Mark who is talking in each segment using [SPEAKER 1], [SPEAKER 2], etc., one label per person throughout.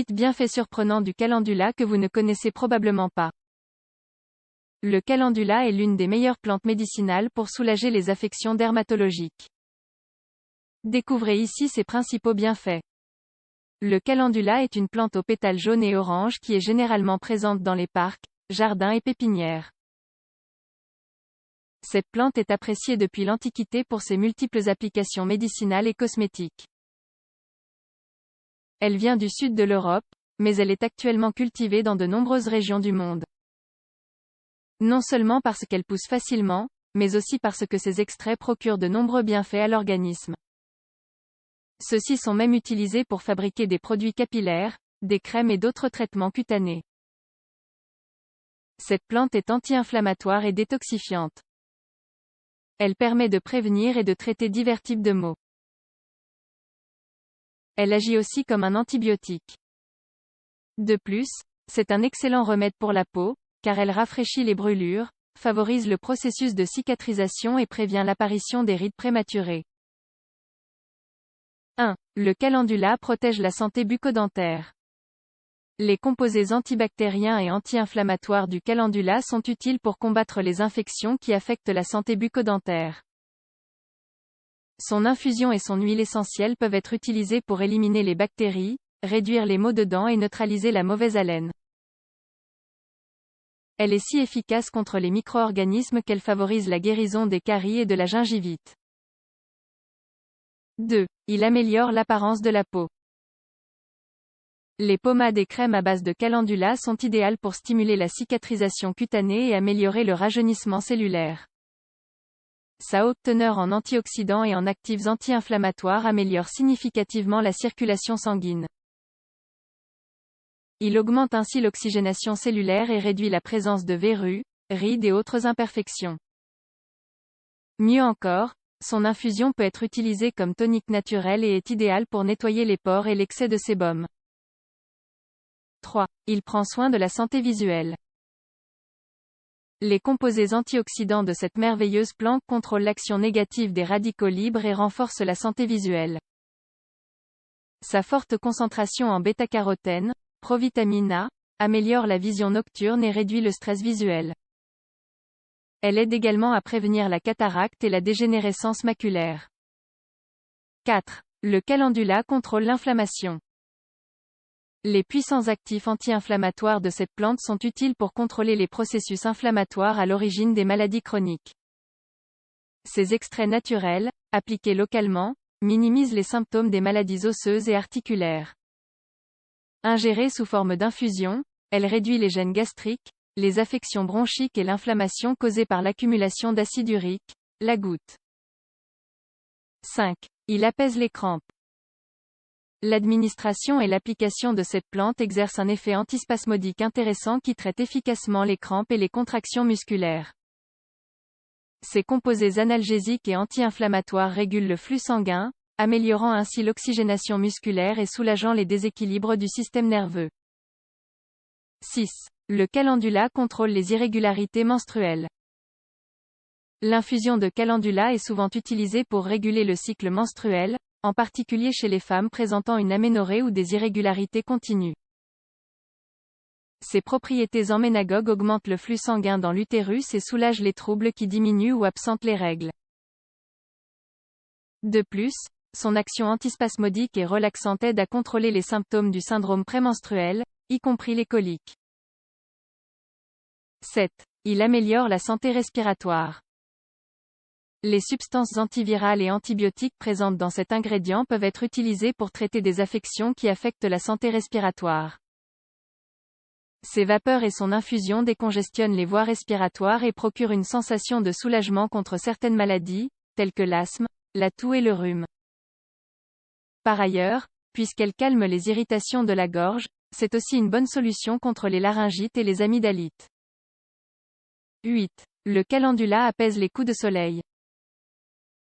[SPEAKER 1] 8 bienfaits surprenants du calendula que vous ne connaissez probablement pas. Le calendula est l'une des meilleures plantes médicinales pour soulager les affections dermatologiques. Découvrez ici ses principaux bienfaits. Le calendula est une plante aux pétales jaunes et orange qui est généralement présente dans les parcs, jardins et pépinières. Cette plante est appréciée depuis l'Antiquité pour ses multiples applications médicinales et cosmétiques. Elle vient du sud de l'Europe, mais elle est actuellement cultivée dans de nombreuses régions du monde. Non seulement parce qu'elle pousse facilement, mais aussi parce que ses extraits procurent de nombreux bienfaits à l'organisme. Ceux-ci sont même utilisés pour fabriquer des produits capillaires, des crèmes et d'autres traitements cutanés. Cette plante est anti-inflammatoire et détoxifiante. Elle permet de prévenir et de traiter divers types de maux. Elle agit aussi comme un antibiotique. De plus, c'est un excellent remède pour la peau, car elle rafraîchit les brûlures, favorise le processus de cicatrisation et prévient l'apparition des rides prématurées. 1. Le calendula protège la santé bucco-dentaire. Les composés antibactériens et anti-inflammatoires du calendula sont utiles pour combattre les infections qui affectent la santé bucco-dentaire. Son infusion et son huile essentielle peuvent être utilisées pour éliminer les bactéries, réduire les maux de dents et neutraliser la mauvaise haleine. Elle est si efficace contre les micro-organismes qu'elle favorise la guérison des caries et de la gingivite. 2. Il améliore l'apparence de la peau. Les pommades et crèmes à base de calendula sont idéales pour stimuler la cicatrisation cutanée et améliorer le rajeunissement cellulaire. Sa haute teneur en antioxydants et en actifs anti-inflammatoires améliore significativement la circulation sanguine. Il augmente ainsi l'oxygénation cellulaire et réduit la présence de verrues, rides et autres imperfections. Mieux encore, son infusion peut être utilisée comme tonique naturel et est idéale pour nettoyer les pores et l'excès de sébum. 3. Il prend soin de la santé visuelle. Les composés antioxydants de cette merveilleuse plante contrôlent l'action négative des radicaux libres et renforcent la santé visuelle. Sa forte concentration en bêta-carotène, provitamine A, améliore la vision nocturne et réduit le stress visuel. Elle aide également à prévenir la cataracte et la dégénérescence maculaire. 4. Le calendula contrôle l'inflammation. Les puissants actifs anti-inflammatoires de cette plante sont utiles pour contrôler les processus inflammatoires à l'origine des maladies chroniques. Ces extraits naturels, appliqués localement, minimisent les symptômes des maladies osseuses et articulaires. Ingérée sous forme d'infusion, elle réduit les gènes gastriques, les affections bronchiques et l'inflammation causée par l'accumulation d'acide urique, la goutte. 5. Il apaise les crampes. L'administration et l'application de cette plante exercent un effet antispasmodique intéressant qui traite efficacement les crampes et les contractions musculaires. Ces composés analgésiques et anti-inflammatoires régulent le flux sanguin, améliorant ainsi l'oxygénation musculaire et soulageant les déséquilibres du système nerveux. 6. Le calendula contrôle les irrégularités menstruelles. L'infusion de calendula est souvent utilisée pour réguler le cycle menstruel, en particulier chez les femmes présentant une aménorrhée ou des irrégularités continues. Ses propriétés emménagogues augmentent le flux sanguin dans l'utérus et soulagent les troubles qui diminuent ou absentent les règles. De plus, son action antispasmodique et relaxante aide à contrôler les symptômes du syndrome prémenstruel, y compris les coliques. 7. Il améliore la santé respiratoire. Les substances antivirales et antibiotiques présentes dans cet ingrédient peuvent être utilisées pour traiter des affections qui affectent la santé respiratoire. Ses vapeurs et son infusion décongestionnent les voies respiratoires et procurent une sensation de soulagement contre certaines maladies, telles que l'asthme, la toux et le rhume. Par ailleurs, puisqu'elle calme les irritations de la gorge, c'est aussi une bonne solution contre les laryngites et les amygdalites. 8. Le calendula apaise les coups de soleil.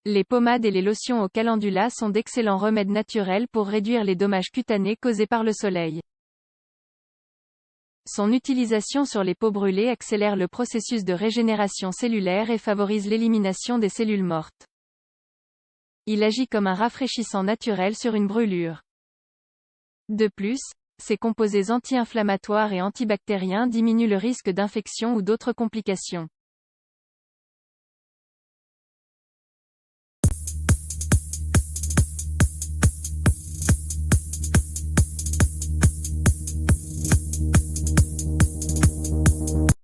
[SPEAKER 1] Les pommades et les lotions au calendula sont d'excellents remèdes naturels pour réduire les dommages cutanés causés par le soleil. Son utilisation sur les peaux brûlées accélère le processus de régénération cellulaire et favorise l'élimination des cellules mortes. Il agit comme un rafraîchissant naturel sur une brûlure. De plus, Ces composés anti-inflammatoires et antibactériens diminuent le risque d'infection ou d'autres complications.